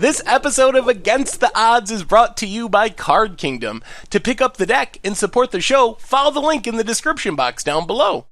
This episode of Against the Odds is brought to you by Card Kingdom. To pick up the deck and support the show, follow the link in the description box down below.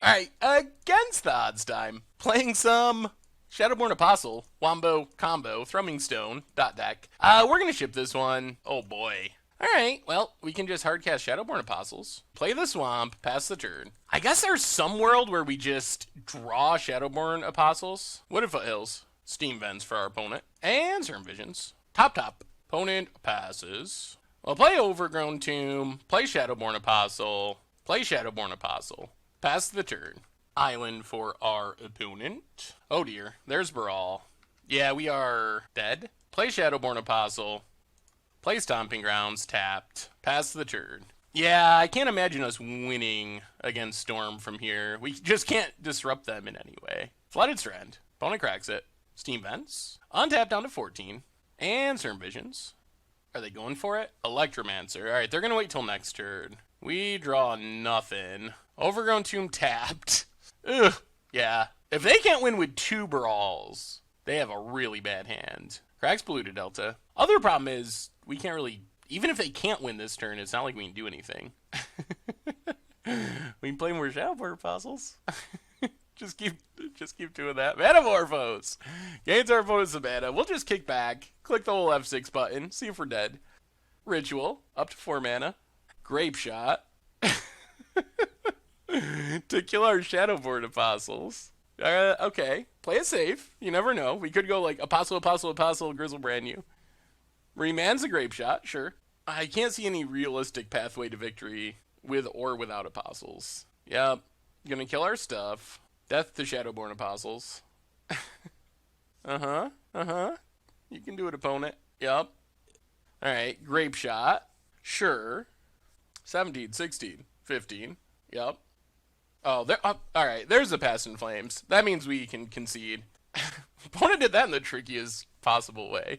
Alright, Against the Odds time. Playing some Shadowborn Apostle, Wombo Combo, Thrumming Stone, deck. We're gonna ship this one. Oh boy. Alright, well, we can just hardcast Shadowborn Apostles, play the Swamp, pass the turn. I guess there's some world where we just draw Shadowborn Apostles. Wooded Foothills, Steam Vents for our opponent, and Certain Visions. Top. Opponent passes. Well, play Overgrown Tomb, play Shadowborn Apostle, pass the turn. Island for our opponent. Oh dear, there's Brawl. Yeah, we are dead. Play Shadowborn Apostle. Play Stomping Grounds, tapped. Pass the turn. Yeah, I can't imagine us winning against Storm from here. We just can't disrupt them in any way. Flooded Strand. Opponent cracks it. Steam Vents. Untap down to 14. And Certain Visions. Are they going for it? Electromancer. Alright, they're going to wait till next turn. We draw nothing. Overgrown Tomb tapped. Ugh. Yeah. If they can't win with 2 Brawls, they have a really bad hand. Cracks Polluted Delta. Other problem is, we can't really, even if they can't win this turn, it's not like we can do anything. We can play more Shadowborn Apostles. just keep doing that. Metamorphose! Gains our opponents some mana. We'll just kick back, click the whole F6 button, see if we're dead. Ritual, up to 4 mana. Grape Shot. To kill our Shadowborn Apostles. Okay, play it safe. You never know. We could go like Apostle, Grizzlebrand you. Remand's a Grape Shot, sure. I can't see any realistic pathway to victory with or without Apostles. Yep, gonna kill our stuff. Death to Shadowborn Apostles. You can do it, opponent. Yep. Alright, Grape Shot. Sure. 17, 16, 15. Yep. Oh, alright, there's the Past in Flames. That means we can concede. Opponent did that in the trickiest possible way.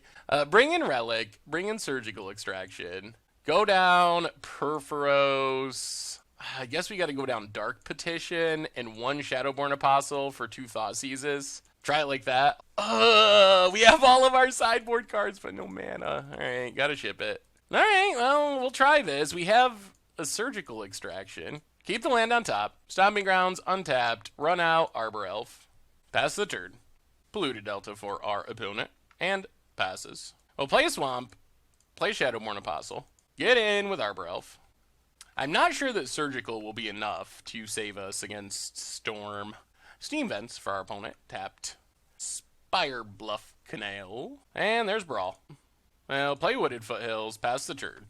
Bring in Relic, bring in Surgical Extraction, go down Perforos. I guess we gotta go down Dark Petition and 1 Shadowborn Apostle for 2 Thought Seizes. Try it like that. We have all of our sideboard cards, but no mana. Alright, gotta ship it. Alright, well, we'll try this. We have a Surgical Extraction. Keep the land on top. Stomping Grounds, untapped. Run out, Arbor Elf. Pass the turn. Polluted Delta for our opponent. And passes. We'll play a Swamp. Play Shadowborn Apostle. Get in with Arbor Elf. I'm not sure that Surgical will be enough to save us against Storm. Steam Vents for our opponent. Tapped. Spire Bluff Canal. And there's Brawl. Well, play Wooded Foothills. Pass the turn.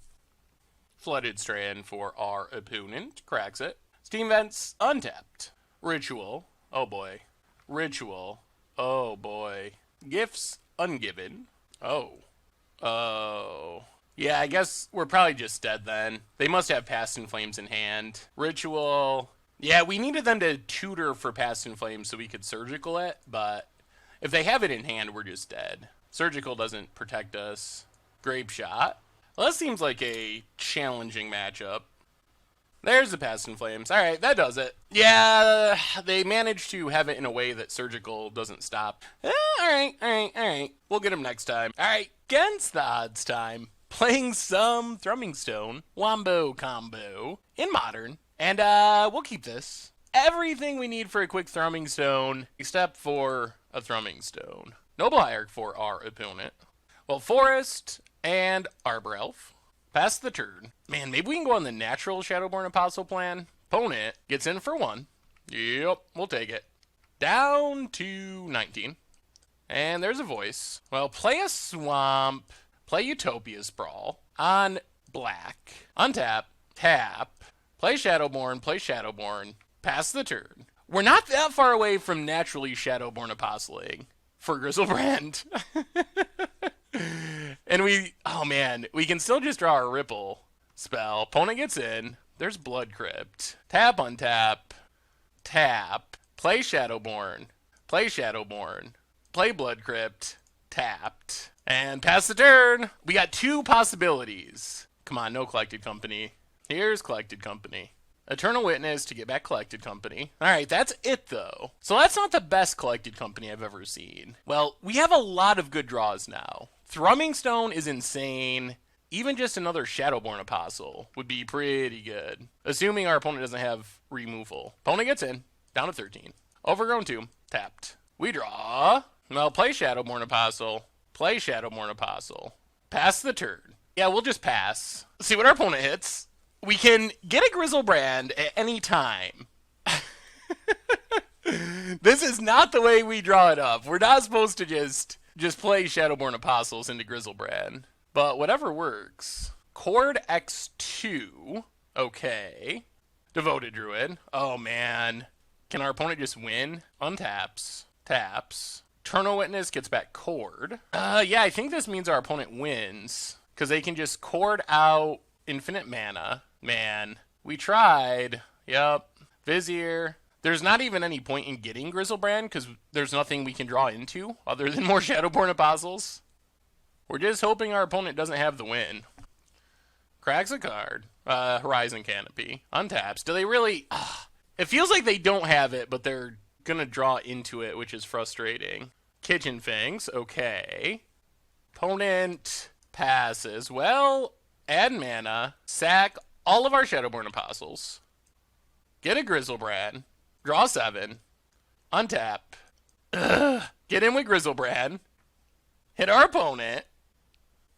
Flooded Strand for our opponent. Cracks it. Steam Vents, untapped. Ritual. Oh boy. Ritual. Oh boy. Gifts, ungiven. Oh. Yeah, I guess we're probably just dead then. They must have Past in Flames in hand. Ritual. Yeah, we needed them to tutor for Past in Flames so we could Surgical it, but if they have it in hand, we're just dead. Surgical doesn't protect us. Grape Shot. Well, that seems like a challenging matchup. There's the Past in Flames. Alright, that does it. Yeah, they managed to have it in a way that Surgical doesn't stop. Alright. We'll get them next time. Alright, Against the Odds time. Playing some Thrumming Stone, Wombo Combo, in Modern. And we'll keep this. Everything we need for a quick Thrumming Stone, except for a Thrumming Stone. Noble Hierarch for our opponent. Well, Forest and Arbor Elf. Pass the turn. Man, maybe we can go on the natural Shadowborn Apostle plan. Opponent gets in for 1. Yep, we'll take it. Down to 19. And there's a voice. Well, play a Swamp. Play Utopia Sprawl. On black. Untap. Tap. Play Shadowborn. Pass the turn. We're not that far away from naturally Shadowborn Apostling for Grizzlebrand. And oh man, we can still just draw our Ripple spell. Opponent gets in. There's Blood Crypt. Tap, untap. Tap. Play Shadowborn. Play Blood Crypt. Tapped. And pass the turn. We got 2 possibilities. Come on, no Collected Company. Here's Collected Company. Eternal Witness to get back Collected Company. Alright, that's it though. So that's not the best Collected Company I've ever seen. Well, we have a lot of good draws now. Thrumming Stone is insane. Even just another Shadowborn Apostle would be pretty good. Assuming our opponent doesn't have removal. Opponent gets in, down to 13. Overgrown Tomb, tapped. We draw. Well, play Shadowborn Apostle. Play Shadowborn Apostle. Pass the turn. Yeah, we'll just pass. See what our opponent hits. We can get a Grizzlebrand at any time. This is not the way we draw it up. We're not supposed to just play Shadowborn Apostles into Grizzlebrand. But whatever works. Chord X2. Okay. Devoted Druid. Oh, man. Can our opponent just win? Untaps. Taps. Eternal Witness gets back Chord. Yeah, I think this means our opponent wins. Because they can just Chord out infinite mana. Man, we tried. Yep. Vizier. There's not even any point in getting Grizzlebrand because there's nothing we can draw into other than more Shadowborn Apostles. We're just hoping our opponent doesn't have the win. Cracks a card. Horizon Canopy. Untaps. Do they really... It feels like they don't have it, but they're going to draw into it, which is frustrating. Kitchen Fangs. Okay. Opponent passes. Well, add mana. Sack all of our Shadowborn Apostles. Get a Grizzlebrand. Draw 7. Untap. Get in with Grizzlebrand. Hit our opponent.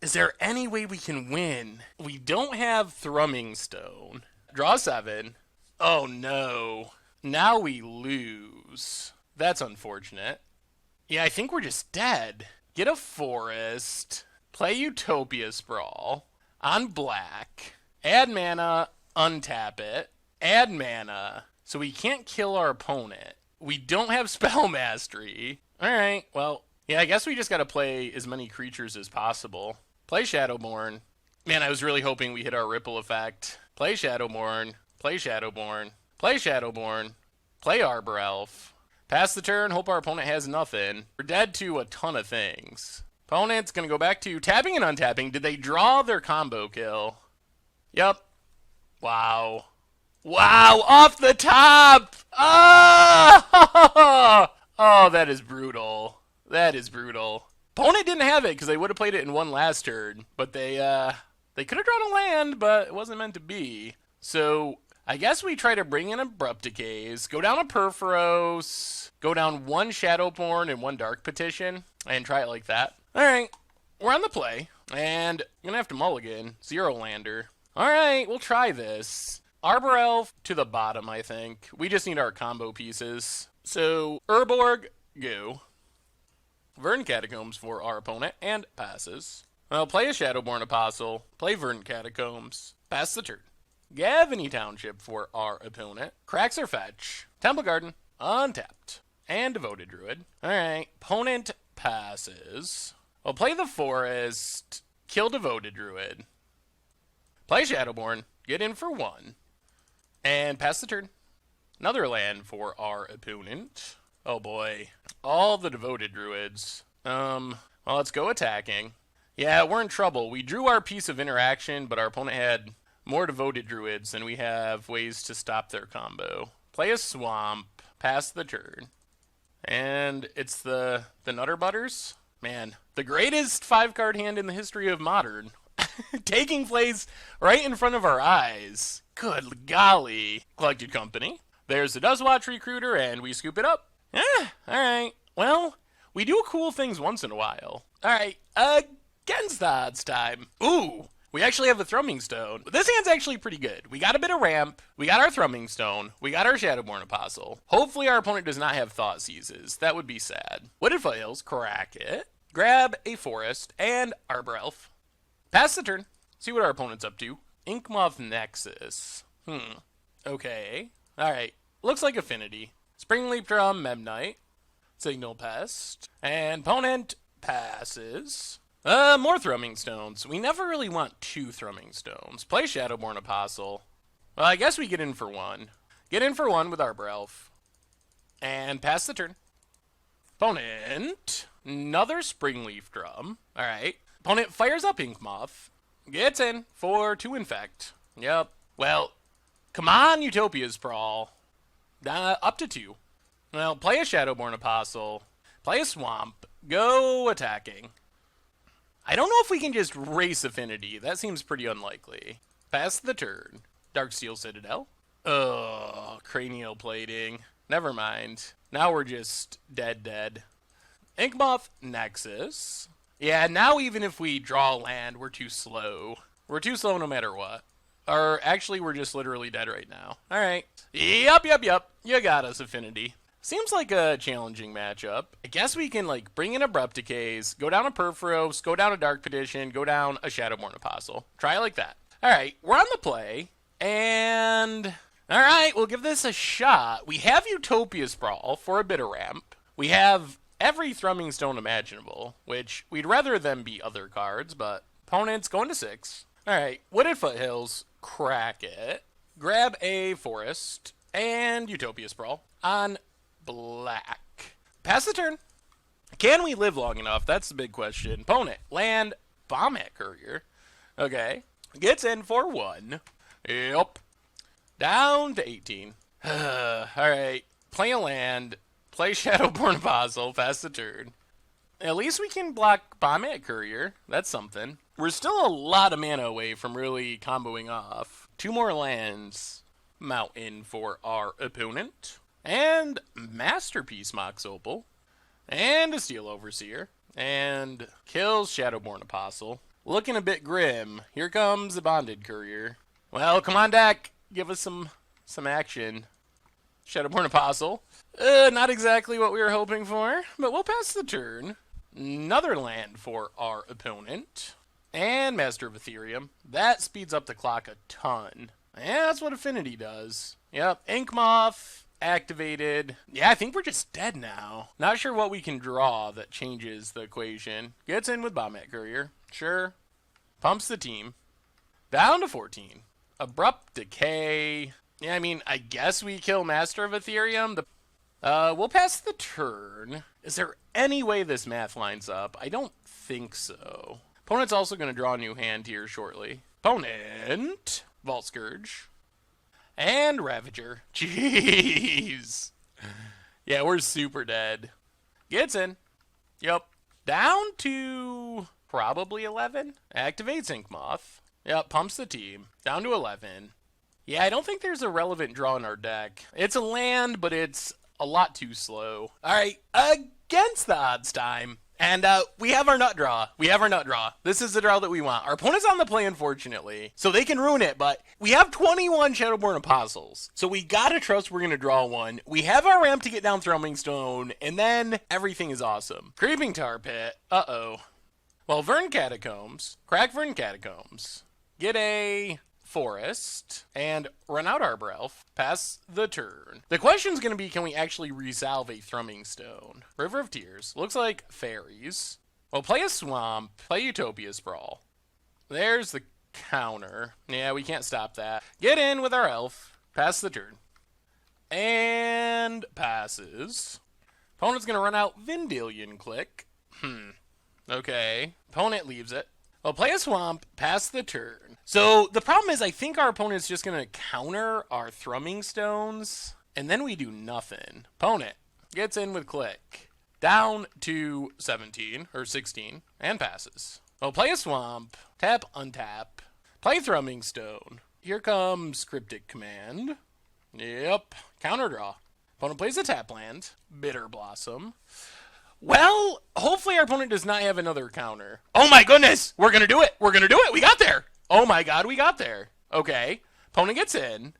Is there any way we can win? We don't have Thrumming Stone. Draw 7. Oh no. Now we lose. That's unfortunate. Yeah, I think we're just dead. Get a Forest. Play Utopia Sprawl. On black. Add mana. Untap it. Add mana. So we can't kill our opponent. We don't have Spell Mastery. Alright, well, yeah, I guess we just gotta play as many creatures as possible. Play Shadowborn. Man, I was really hoping we hit our Ripple Effect. Play Shadowborn. Play Shadowborn. Play Shadowborn. Play Arbor Elf. Pass the turn, hope our opponent has nothing. We're dead to a ton of things. Opponent's gonna go back to tapping and untapping. Did they draw their combo kill? Yup. Wow. Wow, off the top! Oh! Oh, that is brutal. That is brutal. Opponent didn't have it because they would have played it in one last turn, but they could have drawn a land, but it wasn't meant to be. So I guess we try to bring in Abrupt Decays, go down a Perforos, go down one Shadowborn and one Dark Petition, and try it like that. All right, we're on the play, and I'm gonna have to mulligan. 0 lander. All right, we'll try this. Arbor Elf to the bottom, I think. We just need our combo pieces. So, Urborg, go. Verdant Catacombs for our opponent, and passes. Well, play a Shadowborn Apostle, play Verdant Catacombs, pass the turn. Gavany Township for our opponent. Cracks or fetch. Temple Garden, untapped. And Devoted Druid. Alright, opponent passes. Well, play the Forest, kill Devoted Druid. Play Shadowborn, get in for 1. And pass the turn. Another land for our opponent. Oh boy. All the Devoted Druids. Well, let's go attacking. Yeah, we're in trouble. We drew our piece of interaction, but our opponent had more Devoted Druids than we have ways to stop their combo. Play a Swamp. Pass the turn. And it's the Nutter Butters? Man, the greatest 5-card hand in the history of Modern. Taking place right in front of our eyes. Good golly. Collected Company. There's the Dustwatch Recruiter, and we scoop it up. Alright. Well, we do cool things once in a while. Alright, against the odds time. Ooh, we actually have a Thrumming Stone. This hand's actually pretty good. We got a bit of ramp. We got our Thrumming Stone. We got our Shadowborn Apostle. Hopefully our opponent does not have Thought Seizes. That would be sad. Wooded Fails, crack it. Grab a Forest and Arbor Elf. Pass the turn. See what our opponent's up to. Inkmoth Nexus. Okay. Alright. Looks like Affinity. Springleaf Drum, Memnite. Signal Pest. And opponent passes. More Thrumming Stones. We never really want 2 Thrumming Stones. Play Shadowborn Apostle. Well, I guess we get in for 1. Get in for 1 with Arbor Elf. And pass the turn. Opponent. Another Springleaf Drum. Alright. Opponent fires up Inkmoth. Gets in for 2 Infect. Yep. Well, Come on, Utopia Sprawl. Up to 2. Well, play a Shadowborn Apostle. Play a Swamp. Go attacking. I don't know if we can just race Affinity. That seems pretty unlikely. Pass the turn. Darksteel Citadel. Ugh, cranial plating. Never mind. Now we're just dead. Inkmoth Nexus. Yeah, now even if we draw land, we're too slow. We're too slow no matter what. Or actually, we're just literally dead right now. Alright. Yup. You got us, Affinity. Seems like a challenging matchup. I guess we can, like, bring in Abrupt Decays, go down a Perforos, go down a Dark Petition, go down a Shadowborn Apostle. Try it like that. Alright, we're on the play. And... alright, we'll give this a shot. We have Utopia Sprawl for a Bitter Ramp. We have every Thrumming Stone imaginable, which we'd rather them be other cards, but opponent's going to 6. Alright, Wooded Foothills, crack it. Grab a Forest, and Utopia Sprawl on black. Pass the turn. Can we live long enough? That's the big question. Opponent, land, Bombhat Courier. Okay. Gets in for 1. Yup. Down to 18. Alright. Play a land. Play Shadowborn Apostle. Pass the turn. At least we can block Bombhat Courier. That's something. We're still a lot of mana away from really comboing off. 2 more lands. Mountain for our opponent. And Masterpiece Mox Opal. And a Steel Overseer. And kills Shadowborn Apostle. Looking a bit grim. Here comes the Bonded Courier. Well, come on, deck. Give us some action. Shadowborn Apostle. Not exactly what we were hoping for, but we'll pass the turn. Another land for our opponent. And Master of Ethereum. That speeds up the clock a ton. Yeah, that's what Affinity does. Yep, Inkmoth activated. Yeah, I think we're just dead now. Not sure what we can draw that changes the equation. Gets in with Bombhat Courier. Sure. Pumps the team. Down to 14. Abrupt Decay. Yeah, I mean, I guess we kill Master of Ethereum. We'll pass the turn. Is there any way this math lines up? I don't think so. Opponent's also going to draw a new hand here shortly. Opponent. Vault Scourge. And Ravager. Jeez. Yeah, we're super dead. Gets in. Yep. Down to probably 11. Activates Inkmoth. Yep, pumps the team. Down to 11. Yeah, I don't think there's a relevant draw in our deck. It's a land, but it's a lot too slow. Alright, against the odds time. And we have our nut draw. This is the draw that we want. Our opponent's on the play, unfortunately, so they can ruin it, but we have 21 Shadowborn Apostles, so we gotta trust we're gonna draw one. We have our ramp to get down Thrumming Stone, and then everything is awesome. Creeping Tar Pit. Uh-oh. Well, Vern Catacombs. Crack Vern Catacombs. Get a Forest, and run out Arbor Elf. Pass the turn. The question's going to be, can we actually resolve a Thrumming Stone? River of Tears. Looks like fairies. Well, play a Swamp. Play Utopia Sprawl. There's the counter. Yeah, we can't stop that. Get in with our elf. Pass the turn. And passes. Opponent's going to run out Vendilion Click. Okay. Opponent leaves it. Well, play a Swamp, pass the turn. So the problem is I think our opponent's just going to counter our Thrumming Stones, and then we do nothing. Opponent gets in with Click. Down to 17, or 16, and passes. Well, play a Swamp, tap, untap, play Thrumming Stone. Here comes Cryptic Command. Yep, counter draw. Opponent plays a tap land, Bitter Blossom. Well, hopefully our opponent does not have another counter. Oh my goodness! We're gonna do it! We got there! Oh my god, we got there. Okay. Opponent gets in.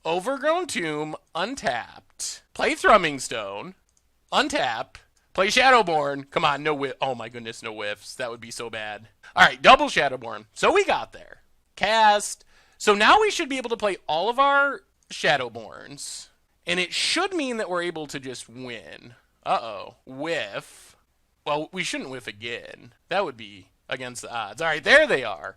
Overgrown Tomb, untapped. Play Thrumming Stone. Untap. Play Shadowborn. Come on, no whiff. Oh my goodness, no whiffs. That would be so bad. Alright, double Shadowborn. So we got there. Cast. So now we should be able to play all of our Shadowborns. And it should mean that we're able to just win. Uh-oh. Whiff. Well, we shouldn't whiff again. That would be against the odds. Alright, there they are.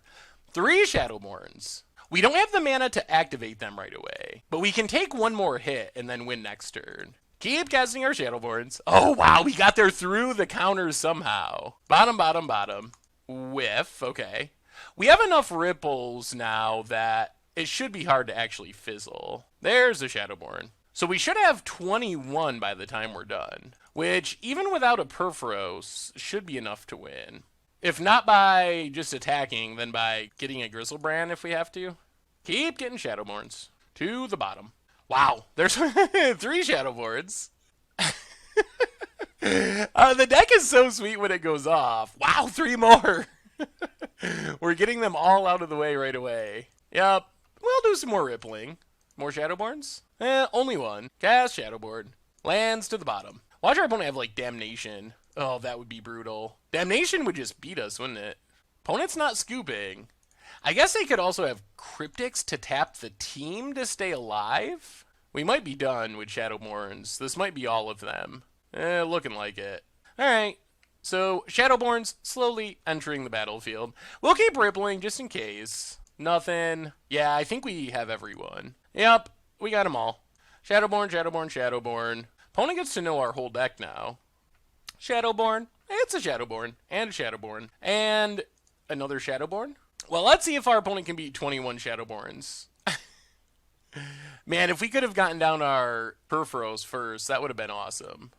3 Shadowborns. We don't have the mana to activate them right away, but we can take one more hit and then win next turn. Keep casting our Shadowborns. Oh, wow, we got there through the counters somehow. Bottom, bottom, bottom. Whiff, okay. We have enough ripples now that it should be hard to actually fizzle. There's a Shadowborn. So we should have 21 by the time we're done, which, even without a Perforos, should be enough to win. If not by just attacking, then by getting a Grizzlebrand if we have to. Keep getting Shadowborns. To the bottom. Wow, there's 3 Shadowborns. The deck is so sweet when it goes off. Wow, 3 more. We're getting them all out of the way right away. Yep, we'll do some more rippling. More Shadowborns? Only 1. Cast Shadowborn. Lands to the bottom. Watch our opponent have, like, Damnation. Oh, that would be brutal. Damnation would just beat us, wouldn't it? Opponent's not scooping. I guess they could also have Cryptics to tap the team to stay alive? We might be done with Shadowborns. This might be all of them. Looking like it. Alright. So, Shadowborns slowly entering the battlefield. We'll keep rippling just in case. Nothing. Yeah, I think we have everyone. Yep, we got them all. Shadowborn, Shadowborn, Shadowborn. Opponent gets to know our whole deck now. Shadowborn. It's a Shadowborn. And a Shadowborn. And another Shadowborn. Well, let's see if our opponent can beat 21 Shadowborns. Man, if we could have gotten down our Perforos first, that would have been awesome.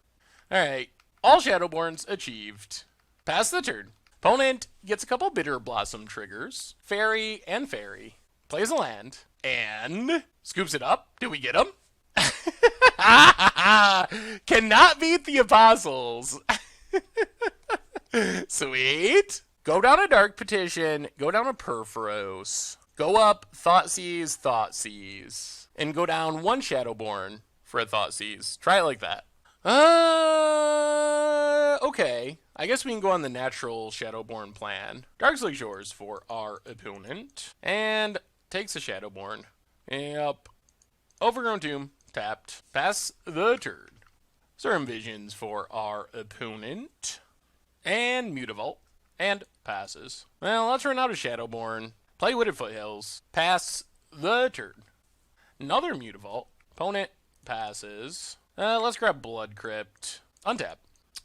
Alright. All Shadowborns achieved. Pass the turn. Opponent gets a couple Bitter Blossom triggers. Fairy and Fairy. Plays a land. And scoops it up. Did we get him? Cannot beat the Apostles. Sweet. Go down a Dark Petition. Go down a Perforos. Go up Thoughtseize. And go down 1 Shadowborn for a Thoughtseize. Try it like that. Okay. I guess we can go on the natural Shadowborn plan. Darkslake Shores for our opponent. And takes a Shadowborn. Yep. Overgrown Tomb. Tapped. Pass the turn. Serum Visions for our opponent. And Mutavault. And passes. Well, let's run out of Shadowborn. Play Wooded Foothills. Pass the turn. Another Mutavault. Opponent passes. Let's grab Blood Crypt. Untap.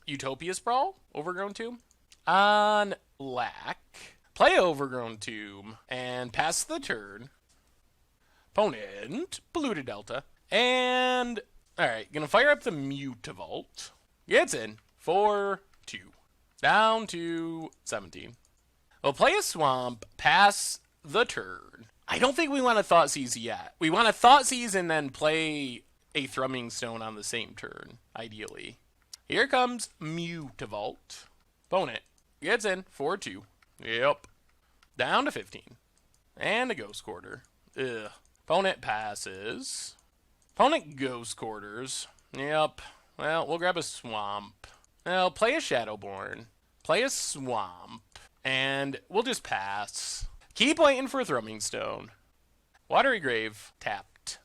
Utopia Sprawl. Overgrown Tomb. On Lack. Play Overgrown Tomb. And pass the turn. Opponent. Polluted Delta. And, alright, gonna fire up the Mutavault. Gets in. 4-2. Down to 17. We'll play a Swamp. Pass the turn. I don't think we want to Thoughtseize yet. We want to Thoughtseize and then play a Thrumming Stone on the same turn, ideally. Here comes Mutavault. Opponent gets in. 4-2. Yep. Down to 15. And a Ghost Quarter. Ugh. Opponent passes. Opponent Ghost Quarters. Yep. Well, we'll grab a Swamp. Well, play a Shadowborn. Play a Swamp. And we'll just pass. Keep waiting for Thrumming Stone. Watery Grave. Tapped.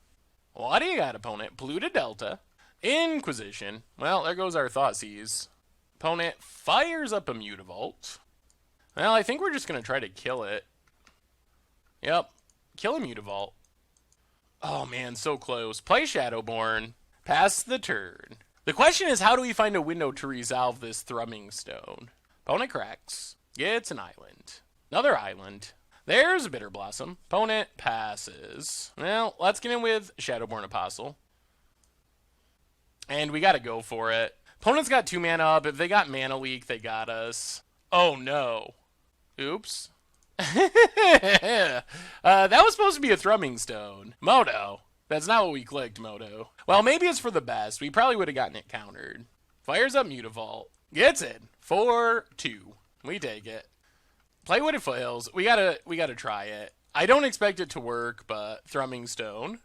What do you got, opponent? Polluted Delta. Inquisition. Well, there goes our Thoughtseize. Opponent fires up a Mutavault. Well, I think we're just going to try to kill it. Yep. Kill a Mutavault. Oh, man, so close. Play Shadowborn. Pass the turn. The question is, how do we find a window to resolve this Thrumming Stone? Opponent cracks. Gets an island. Another island. There's a Bitter Blossom. Opponent passes. Well, let's get in with Shadowborn Apostle. And we got to go for it. Opponent's got 2 mana up. If they got Mana Leak, they got us. Oh, no. Oops. That was supposed to be a Thrumming Stone. Moto. That's not what we clicked, Moto. Well, maybe it's for the best. We probably would have gotten it countered. Fires up Mutavault. Gets in. 4-2. We take it. Play Wooded Foothills. We gotta try it. I don't expect it to work, but Thrumming Stone.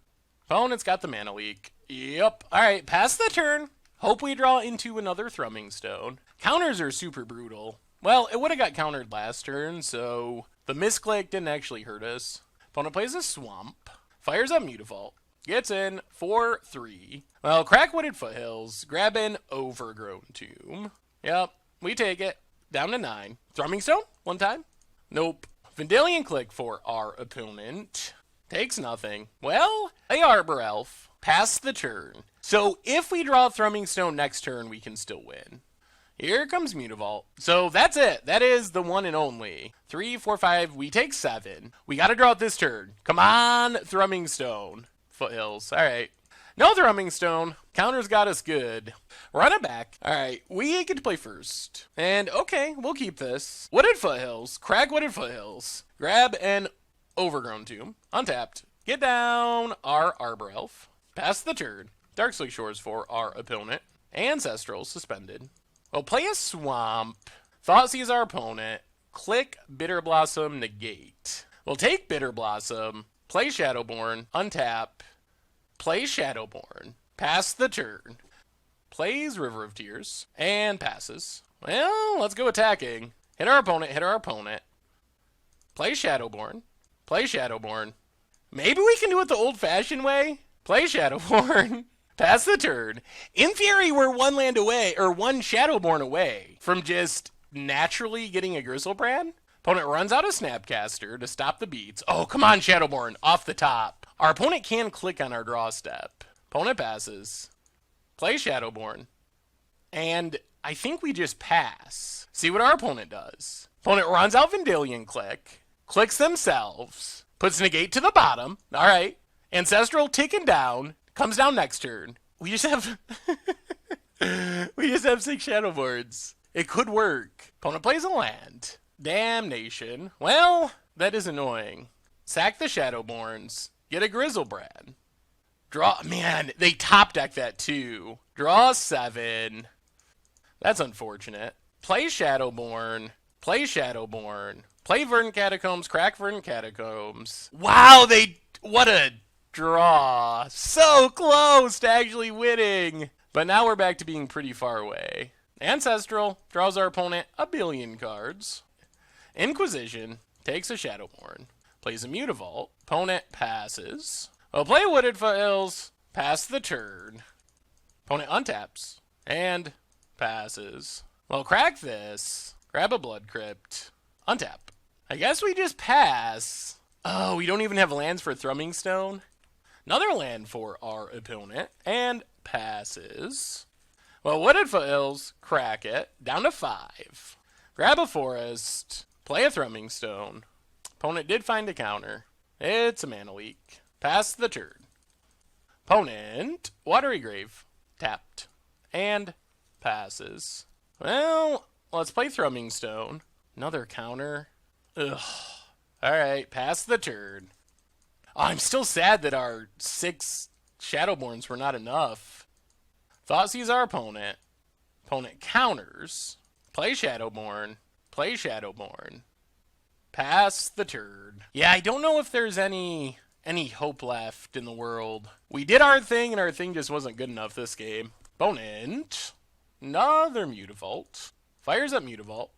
Opponent's got the Mana Leak. Yep. Alright, pass the turn. Hope we draw into another Thrumming Stone. Counters are super brutal. Well, it would have got countered last turn, so the misclick didn't actually hurt us. Opponent plays a Swamp. Fires up Mutavault. Gets in. 4-3. Well, crack Wooded Foothills. Grab an Overgrown Tomb. Yep. We take it. Down to 9. Thrumming Stone? One time? Nope. Vendilion Click for our opponent. Takes nothing. Well, a Arbor Elf. Pass the turn. So if we draw Thrumming Stone next turn, we can still win. Here comes Mutavault. So that's it. That is the one and only. 3, 4, 5. We take 7. We got to draw it this turn. Come on, Thrumming Stone. Foothills. All right. No Thrumming Stone. Counter's got us good. Run it back. All right. We get to play first. And okay, we'll keep this. Wooded Foothills. Crack Wooded Foothills. Grab an Overgrown Tomb. Untapped. Get down our Arbor Elf. Pass the turn. Darkslick Shores for our opponent. Ancestral suspended. We'll play a Swamp. Thoughtseize our opponent. Click Bitter Blossom, negate. We'll take Bitter Blossom. Play Shadowborn. Untap. Play Shadowborn. Pass the turn. Plays River of Tears. And passes. Well, let's go attacking. Hit our opponent. Hit our opponent. Play Shadowborn. Play Shadowborn. Maybe we can do it the old-fashioned way. Play Shadowborn. Pass the turn. In theory, we're one land away, or one Shadowborn away, from just naturally getting a Grizzlebrand. Opponent runs out a Snapcaster to stop the beats. Oh, come on, Shadowborn. Off the top. Our opponent can click on our draw step. Opponent passes. Play Shadowborn. And I think we just pass. See what our opponent does. Opponent runs out Vendilion Click. Clicks themselves. Puts negate to the bottom. All right. Ancestral ticking down. Comes down next turn. We just have we just have 6 Shadowboards. It could work. Opponent plays a land. Damnation. Well, that is annoying. Sack the Shadowborns. Get a Grizzlebrand. Draw. Man, they top deck that too. Draw 7. That's unfortunate. Play Shadowborn. Play Shadowborn. Play Verdant Catacombs. Crack Verdant Catacombs. Wow, what a draw. So close to actually winning. But now we're back to being pretty far away. Ancestral draws our opponent a billion cards. Inquisition takes a Shadowborn. Plays a Mutavault. Opponent passes. We'll play Wooded Foothills. Pass the turn. Opponent untaps. And passes. Well, crack this. Grab a Blood Crypt. Untap. I guess we just pass. Oh, we don't even have lands for Thrumming Stone. Another land for our opponent. And passes. Well, Wooded Foothills. Crack it. Down to 5. Grab a Forest. Play a Thrumming Stone. Opponent did find a counter. It's a mana leak. Pass the turn. Opponent. Watery Grave. Tapped. And passes. Well, let's play Thrumming Stone. Another counter. Ugh. Alright, pass the turn. Oh, I'm still sad that our 6 Shadowborns were not enough. Thoughtseize our opponent. Opponent counters. Play Shadowborn. Play Shadowborn. Pass the turn. Yeah, I don't know if there's any hope left in the world. We did our thing, and our thing just wasn't good enough this game. Opponent. Another Mutavault. Fires up Mutavault.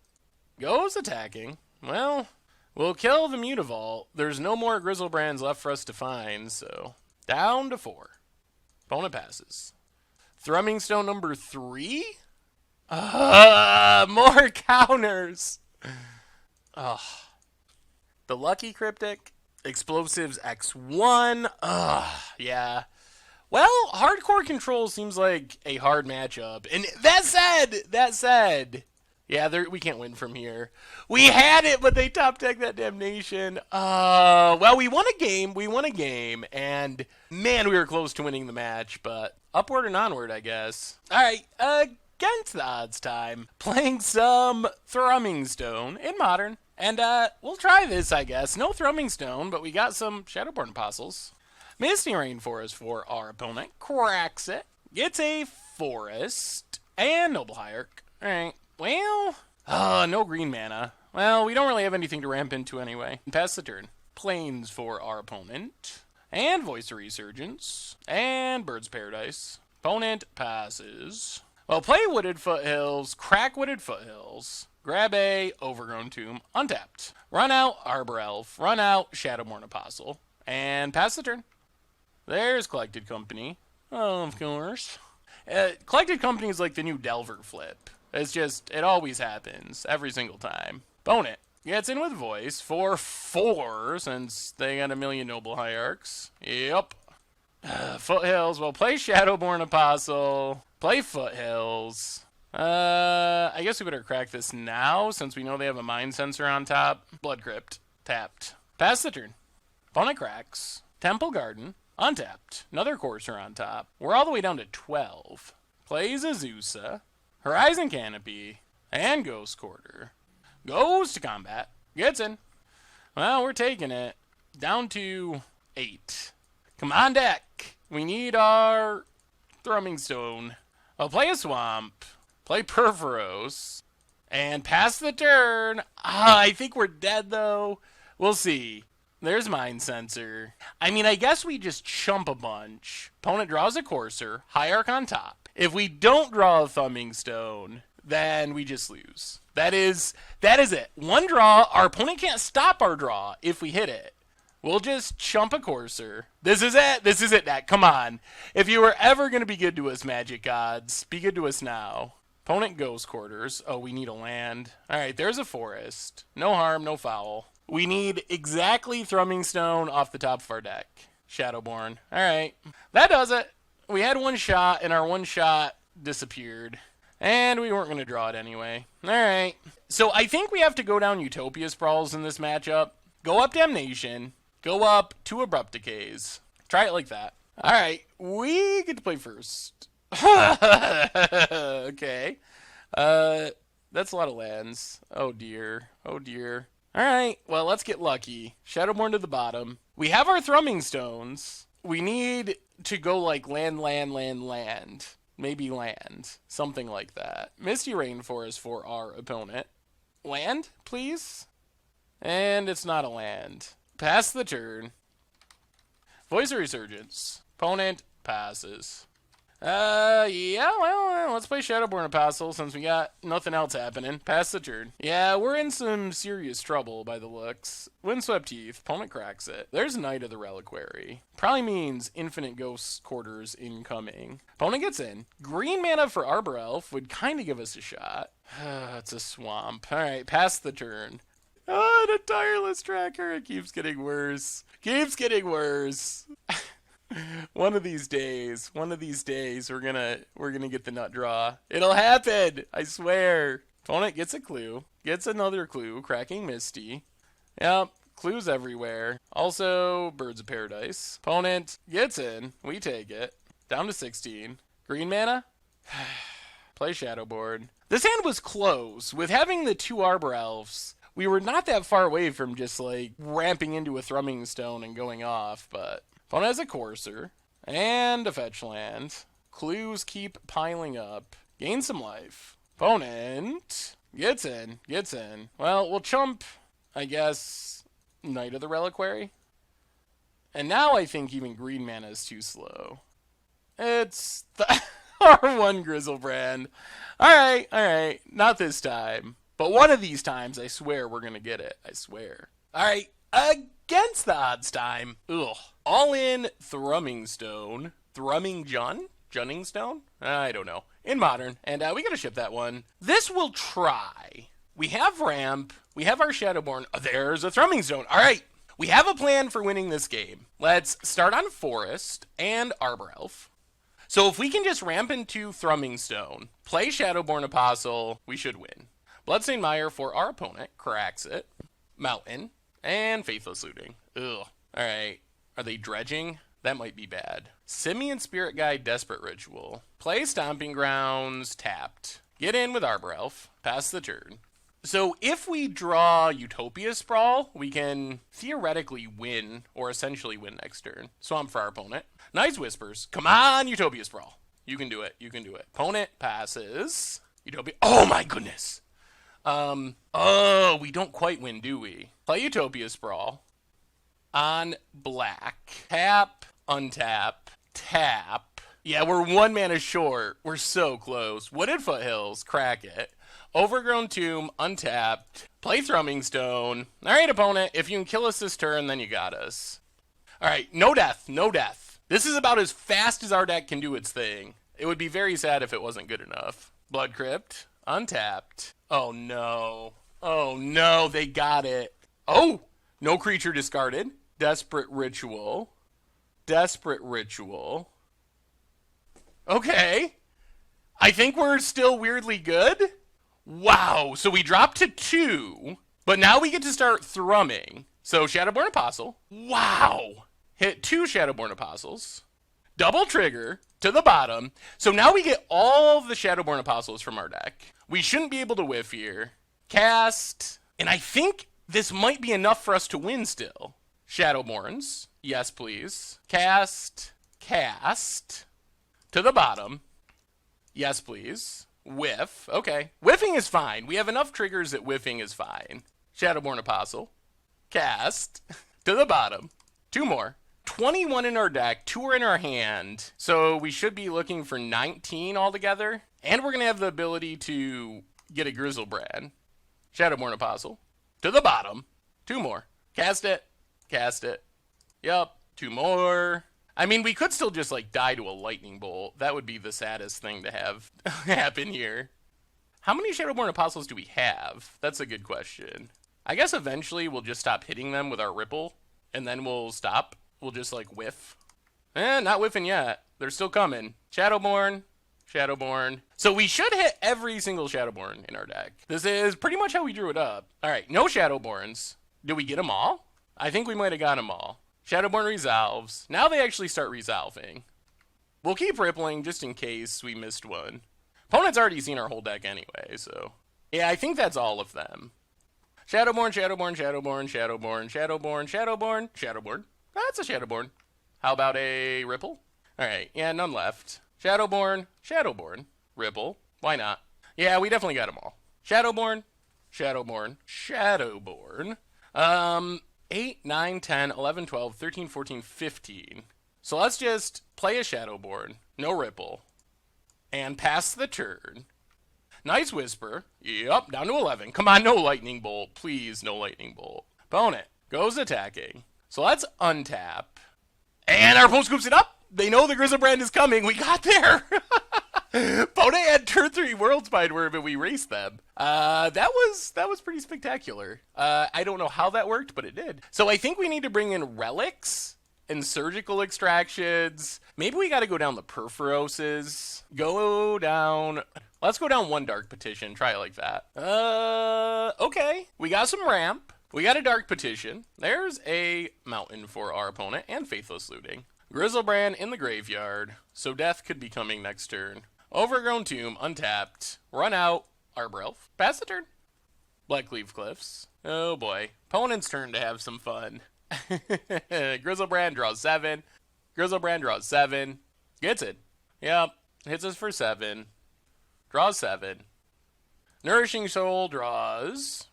Goes attacking. Well, we'll kill the Mutavault. There's no more Grizzlebrands left for us to find, so down to 4. Opponent passes. Thrumming Stone number 3? More counters. Ugh. The Lucky Cryptic. Explosives X1. Yeah. Well, Hardcore Control seems like a hard matchup. And that said, yeah, we can't win from here. We had it, but they top decked that Damnation. Well, we won a game, and man, we were close to winning the match, but upward and onward, I guess. All right, against the odds time, playing some Thrumming Stone in Modern, and we'll try this, I guess. No Thrumming Stone, but we got some Shadowborn Apostles. Misty Rainforest for our opponent. Cracks it. Gets a Forest and Noble Hierarch. All right. Well, no green mana. Well, we don't really have anything to ramp into anyway. Pass the turn. Plains for our opponent. And Voice of Resurgence. And Bird's Paradise. Opponent passes. Well, play Wooded Foothills. Crack Wooded Foothills. Grab a Overgrown Tomb. Untapped. Run out Arbor Elf. Run out Shadowborn Apostle. And pass the turn. There's Collected Company. Oh, of course. Collected Company is like the new Delver flip. It's just, it always happens. Every single time. Opponent gets in with Voice for 4, since they got a million Noble Hierarchs. Yep. Foothills. Well, play Shadowborn Apostle. Play Foothills. I guess we better crack this now, since we know they have a mind sensor on top. Blood Crypt. Tapped. Pass the turn. Opponent cracks. Temple Garden. Untapped. Another Courser on top. We're all the way down to 12. Plays Azusa. Horizon Canopy. And Ghost Quarter. Goes to combat. Gets in. Well, we're taking it. Down to 8. Come on, deck. We need our Thrumming Stone. I'll play a Swamp. Play Perforos. And pass the turn. I think we're dead, though. We'll see. There's Mind Sensor. I mean, I guess we just chump a bunch. Opponent draws a Courser. Hierarch on top. If we don't draw a Thrumming Stone, then we just lose. That is it. One draw. Our opponent can't stop our draw if we hit it. We'll just chump a Courser. This is it. This is it, Dak. Come on. If you were ever going to be good to us, Magic Gods, be good to us now. Opponent Ghost Quarters. Oh, we need a land. All right, there's a forest. No harm, no foul. We need exactly Thrumming Stone off the top of our deck. Shadowborn. All right. That does it. We had one shot, and our one shot disappeared. And we weren't going to draw it anyway. All right. So I think we have to go down Utopia Sprawls in this matchup. Go up Damnation. Go up 2 Abrupt Decays. Try it like that. All right. We get to play first. Okay. That's a lot of lands. Oh, dear. Oh, dear. All right. Well, let's get lucky. Shadowborn to the bottom. We have our Thrumming Stones. We need to go like land. Maybe land. Something like that. Misty Rainforest for our opponent. Land, please? And it's not a land. Pass the turn. Voice of Resurgence. Opponent passes. Yeah, well, let's play Shadowborn Apostle since we got nothing else happening. Pass the turn. Yeah, we're in some serious trouble by the looks. Windswept Heath. Opponent cracks it. There's Knight of the Reliquary. Probably means Infinite Ghost Quarters incoming. Opponent gets in. Green mana for Arbor Elf would kind of give us a shot. It's a swamp. All right, pass the turn. Oh, the Tireless Tracker. It keeps getting worse. Keeps getting worse. One of these days, we're gonna get the nut draw. It'll happen, I swear. Opponent gets a clue, gets another clue, cracking Misty. Yep, clues everywhere. Also, Birds of Paradise. Opponent gets in, we take it. Down to 16. Green mana? Play Shadowborn. This hand was close. With having the 2 Arbor Elves, we were not that far away from just like ramping into a Thrumming Stone and going off, but opponent has a Courser and a fetch land. Clues keep piling up. Gain some life. Opponent gets in. Well, we'll chump, I guess, Knight of the Reliquary. And now I think even green mana is too slow. It's the R1 Grizzlebrand. All right. Not this time. But one of these times, I swear we're going to get it. I swear. All right. Against the odds time. Ugh. All in Thrumming Stone. Junning Stone? I don't know. In Modern. And we got to ship that one. This will try. We have Ramp. We have our Shadowborn. Oh, there's a Thrumming Stone. All right. We have a plan for winning this game. Let's start on Forest and Arbor Elf. So if we can just ramp into Thrumming Stone, play Shadowborn Apostle, we should win. Bloodstained Mire for our opponent. Cracks it. Mountain. And Faithless Looting. Ugh. Alright. Are they dredging? That might be bad. Simian Spirit Guide. Desperate Ritual. Play Stomping Grounds. Tapped. Get in with Arbor Elf. Pass the turn. So if we draw Utopia Sprawl, we can theoretically win, or essentially win next turn. Swamp for our opponent. Night's Whispers. Come on, Utopia Sprawl. You can do it. Opponent passes. Utopia. Oh my goodness. Oh, we don't quite win, do we? Play Utopia Sprawl. On black. Tap, untap, tap. Yeah, we're 1 mana short. We're so close. Wooded Foothills. Crack it. Overgrown Tomb, untapped. Play Thrumming Stone. All right, opponent. If you can kill us this turn, then you got us. All right, no death. This is about as fast as our deck can do its thing. It would be very sad if it wasn't good enough. Blood Crypt, untapped. Oh, no. They got it. Oh, no creature discarded. Desperate Ritual. Okay. I think we're still weirdly good. Wow, so we dropped to 2, but now we get to start thrumming. So Shadowborn Apostle. Wow. Hit 2 Shadowborn Apostles. Double trigger to the bottom. So now we get all of the Shadowborn Apostles from our deck. We shouldn't be able to whiff here. Cast. And I think this might be enough for us to win still. Shadowborns. Yes, please. Cast. Cast. To the bottom. Yes, please. Whiff. Okay. Whiffing is fine. We have enough triggers that whiffing is fine. Shadowborn Apostle. Cast. To the bottom. 2 more. 21 in our deck. 2 are in our hand. So we should be looking for 19 altogether. And we're going to have the ability to get a Grizzlebrand. Shadowborn Apostle. To the bottom. 2 more. Cast it. Cast it. Yup. 2 more. I mean, we could still just, like, die to a lightning bolt. That would be the saddest thing to have happen here. How many Shadowborn Apostles do we have? That's a good question. I guess eventually we'll just stop hitting them with our Ripple, and then we'll stop. We'll just, like, whiff. Not whiffing yet. They're still coming. Shadowborn. Shadowborn. So we should hit every single Shadowborn in our deck. This is pretty much how we drew it up. All right, no Shadowborns. Do we get them all? I think we might have got them all. Shadowborn resolves. Now they actually start resolving. We'll keep rippling just in case we missed one. Opponent's already seen our whole deck anyway, so... Yeah, I think that's all of them. Shadowborn, Shadowborn, Shadowborn, Shadowborn, Shadowborn, Shadowborn, Shadowborn. That's a Shadowborn. How about a Ripple? Alright, yeah, none left. Shadowborn, Shadowborn, Ripple. Why not? Yeah, we definitely got them all. Shadowborn, Shadowborn, Shadowborn. 8, 9, 10, 11, 12, 13, 14, 15. So let's just play a Shadowborn, no Ripple, and pass the turn. Nice Whisper. Yup, down to 11. Come on, no Lightning Bolt. Please, no Lightning Bolt. Opponent goes attacking. So let's untap. And our opponent scoops it up. They know the Grizzlebrand is coming. We got there. Opponent had turn 3 Worldspine Wurm and we raced them. That was pretty spectacular. I don't know how that worked, but it did. So I think we need to bring in relics and surgical extractions. Maybe we got to go down the Perforoses. Go down. Let's go down 1 Dark Petition. Try it like that. Okay. We got some ramp. We got a Dark Petition. There's a mountain for our opponent and Faithless Looting. Grizzlebrand in the graveyard, so death could be coming next turn. Overgrown Tomb, untapped. Run out. Arbor Elf. Pass the turn. Blackleaf Cliffs. Oh boy. Opponent's turn to have some fun. Grizzlebrand draws 7. Grizzlebrand draws 7. Gets it. Yep. Hits us for 7. Draws 7. Nourishing Soul draws.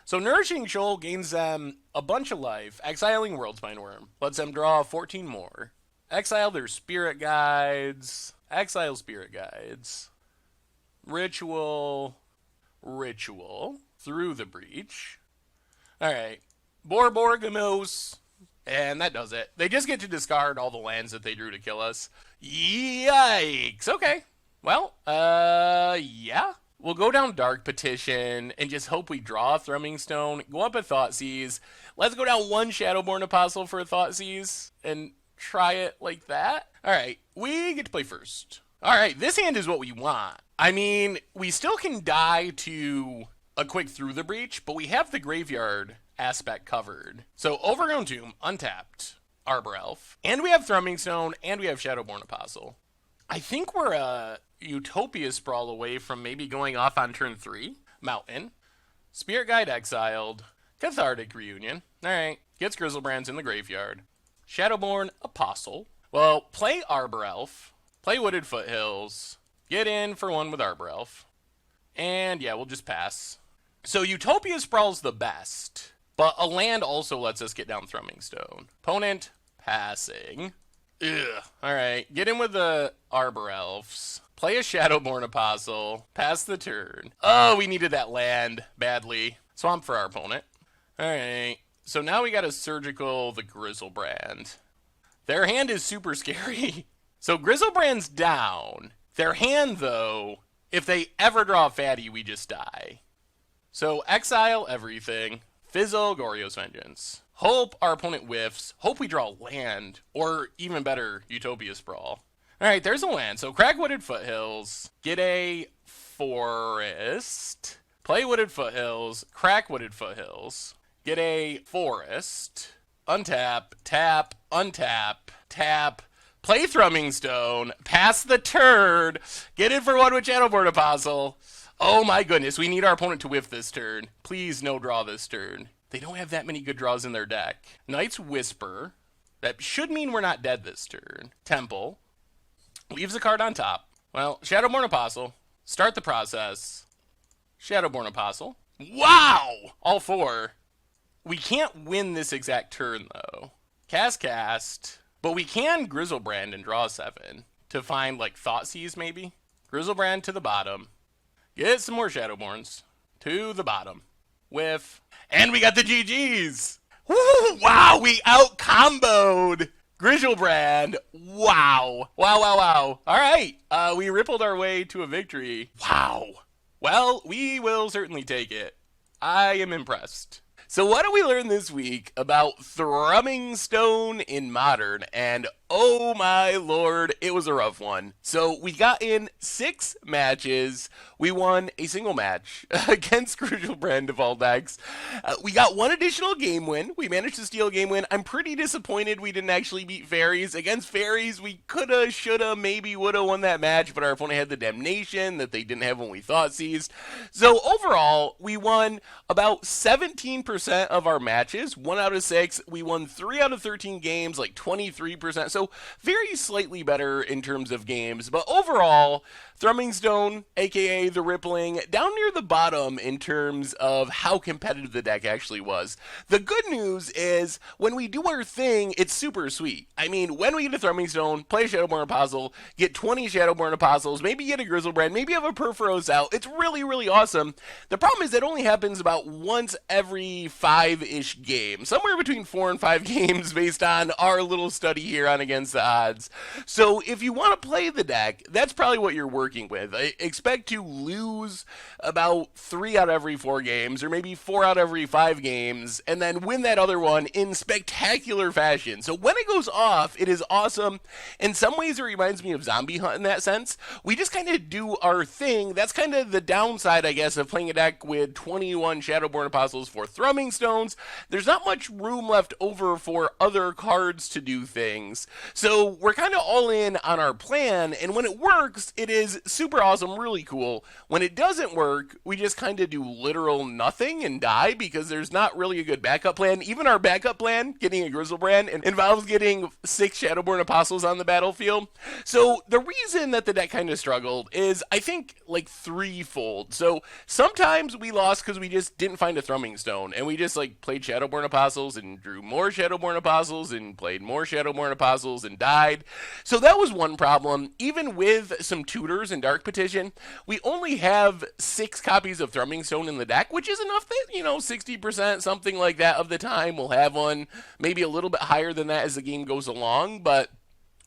So Nourishing Shoal gains them a bunch of life. Exiling Worldspine Wurm lets them draw 14 more. Exile their Spirit Guides. Exile Spirit Guides. Ritual. Through the Breach. Alright. Borborgamos. And that does it. They just get to discard all the lands that they drew to kill us. Yikes. Okay. Well, yeah. We'll go down Dark Petition and just hope we draw a Thrumming Stone, go up a Thoughtseize. Let's go down 1 Shadowborn Apostle for a Thoughtseize and try it like that. Alright, we get to play first. Alright, this hand is what we want. I mean, we still can die to a quick Through the Breach, but we have the graveyard aspect covered. So Overgrown Tomb, untapped, Arbor Elf, and we have Thrumming Stone, and we have Shadowborn Apostle. I think we're a Utopia Sprawl away from maybe going off on turn 3. Mountain. Spirit Guide exiled. Cathartic Reunion. Alright. Gets Grizzlebrands in the graveyard. Shadowborn Apostle. Well, play Arbor Elf. Play Wooded Foothills. Get in for 1 with Arbor Elf. And yeah, we'll just pass. So Utopia Sprawl's the best. But a land also lets us get down Thrumming Stone. Opponent passing. Ugh. Alright, get in with the Arbor Elves. Play a Shadowborn Apostle. Pass the turn. Oh, we needed that land badly. Swamp for our opponent. Alright, so now we got a Surgical the Grizzlebrand. Their hand is super scary. So Grizzlebrand's down. Their hand, though, if they ever draw a fatty, we just die. So exile everything. Fizzle Goryo's Vengeance. Hope our opponent whiffs. Hope we draw land. Or, even better, Utopia Sprawl. Alright, there's a land. So crack Wooded Foothills, get a forest, play Wooded Foothills, crack Wooded Foothills, get a forest, untap, tap, untap, tap, play Thrumming Stone, pass the turn, get it for one with Shadowborn Apostle. Oh my goodness, we need our opponent to whiff this turn. Please no draw this turn. They don't have that many good draws in their deck. Knight's Whisper. That should mean we're not dead this turn. Temple. Leaves a card on top. Well, Shadowborn Apostle. Start the process. Shadowborn Apostle. Wow! All four. We can't win this exact turn, though. Cast. But we can Grizzlebrand and draw 7 to find, like, Thoughtseize, maybe. Grizzlebrand to the bottom. Get some more Shadowborns. To the bottom. Whiff. And we got the GGs! Woo! Wow, we out-comboed Grizzlebrand. Wow. Wow. All right, we rippled our way to a victory. Wow. Well, we will certainly take it. I am impressed. So what do we learn this week about Thrumming Stone in Modern? And oh my lord, it was a rough one. So we got in 6 matches. We won a single match against Grizzlebrand of all decks. We got 1 additional game win. We managed to steal a game win. I'm pretty disappointed we didn't actually beat Fairies. Against Fairies, we coulda, shoulda, maybe woulda won that match, but our opponent had the damnation that they didn't have when we thought seized. So overall, we won about 17% of our matches, 1 out of 6. We won 3 out of 13 games, like 23%. So very slightly better in terms of games. But overall, Thrumming Stone, aka the Rippling, down near the bottom in terms of how competitive the deck actually was. The good news is when we do our thing, it's super sweet. I mean, when we get a Thrumming Stone, play a Shadowborn Apostle, get 20 Shadowborn Apostles, maybe get a Grizzlebrand, maybe have a Perforos out. It's really, really awesome. The problem is that only happens about once every 5-ish games, somewhere between 4 and 5 games based on our little study here on Against the Odds. So if you want to play the deck, that's probably what you're working with. I expect to lose about 3 out of every 4 games, or maybe 4 out of every 5 games, and then win that other one in spectacular fashion. So when it goes off, it is awesome. In some ways, it reminds me of Zombie Hunt in that sense. We just kind of do our thing. That's kind of the downside, I guess, of playing a deck with 21 Shadowborn Apostles for Thrumming Stones. There's not much room left over for other cards to do things. So we're kind of all in on our plan, and when it works, it is super awesome, really cool. When it doesn't work, we just kind of do literal nothing and die because there's not really a good backup plan. Even our backup plan, getting a Grizzlebrand, involves getting 6 Shadowborn Apostles on the battlefield. So the reason that the deck kind of struggled is, I think, like threefold. So sometimes we lost because we just didn't find a Thrumming Stone, and we just like played Shadowborn Apostles and drew more Shadowborn Apostles and played more Shadowborn Apostles and died. So that was one problem. Even with some tutors and Dark Petition, we only have 6 copies of Thrumming Stone in the deck, which is enough that, 60%, something like that of the time we'll have one, maybe a little bit higher than that as the game goes along, but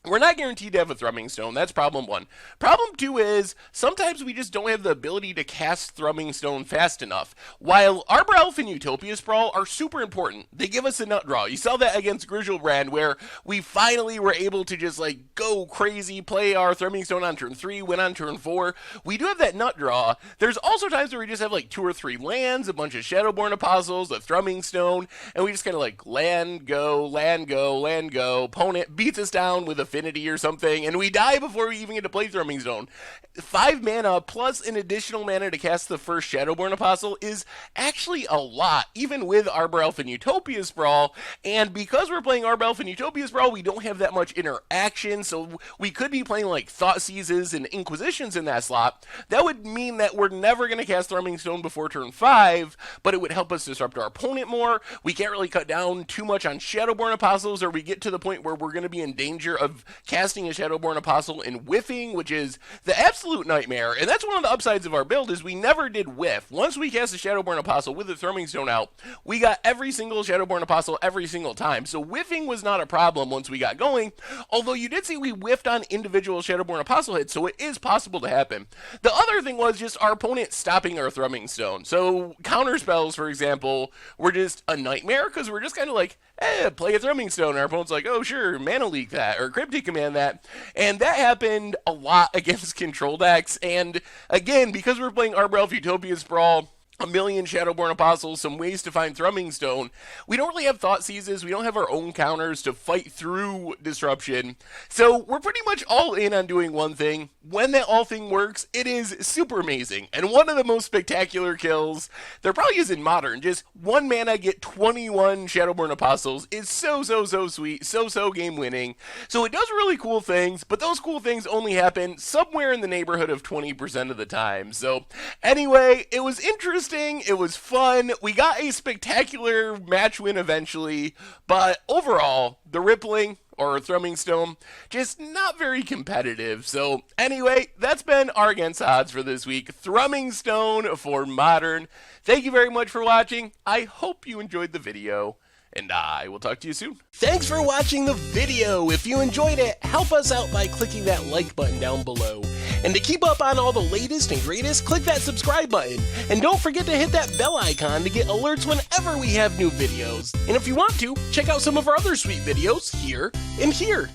we're not guaranteed to have a Thrumming Stone. That's problem 1. Problem 2 is sometimes we just don't have the ability to cast Thrumming Stone fast enough. While Arbor Elf and Utopia Sprawl are super important, they give us a nut draw. You saw that against Grizzlebrand, where we finally were able to just go crazy, play our Thrumming Stone on turn 3, win on turn 4. We do have that nut draw. There's also times where we just have 2 or 3 lands, a bunch of Shadowborn Apostles, a Thrumming Stone, and we just kind of land, go, land, go, land, go. Opponent beats us down with Affinity or something, and we die before we even get to play Thrumming Stone. 5 mana plus an additional mana to cast the first Shadowborn Apostle is actually a lot, even with Arbor Elf and Utopia Sprawl. And because we're playing Arbor Elf and Utopia Sprawl, we don't have that much interaction, so we could be playing Thoughtseizes and Inquisitions in that slot. That would mean that we're never going to cast Thrumming Stone before turn 5, but it would help us disrupt our opponent more. We can't really cut down too much on Shadowborn Apostles, or we get to the point where we're going to be in danger of casting a Shadowborn Apostle and whiffing, which is the absolute nightmare. And that's one of the upsides of our build, is we never did whiff. Once we cast a Shadowborn Apostle with the Thrumming Stone out, we got every single Shadowborn Apostle every single time. So whiffing was not a problem once we got going, although you did see we whiffed on individual Shadowborn Apostle hits, so it is possible to happen. The other thing was just our opponent stopping our Thrumming Stone. So counter spells, for example, were just a nightmare, because we're just kind of play a Thrumming Stone. Our opponent's like, oh sure, mana leak that, or Crypt hard to command that. And that happened a lot against control decks. And again, because we're playing Arbor Elf Utopia Sprawl, a million Shadowborn Apostles, some ways to find Thrumming Stone, we don't really have Thought Seizes, we don't have our own counters to fight through Disruption, so we're pretty much all in on doing one thing. When that all thing works, it is super amazing, and one of the most spectacular kills there probably is in Modern. Just 1 mana, get 21 Shadowborn Apostles is so sweet, so game winning. So it does really cool things, but those cool things only happen somewhere in the neighborhood of 20% of the time. So anyway, it was interesting. It was fun. We got a spectacular match win eventually, but overall, the Rippling or Thrumming Stone, just not very competitive. So anyway, that's been our Against Odds for this week. Thrumming Stone for Modern. Thank you very much for watching. I hope you enjoyed the video, and I will talk to you soon. Thanks for watching the video. If you enjoyed it, help us out by clicking that like button down below. And to keep up on all the latest and greatest, click that subscribe button. And don't forget to hit that bell icon to get alerts whenever we have new videos. And if you want to, check out some of our other sweet videos here and here.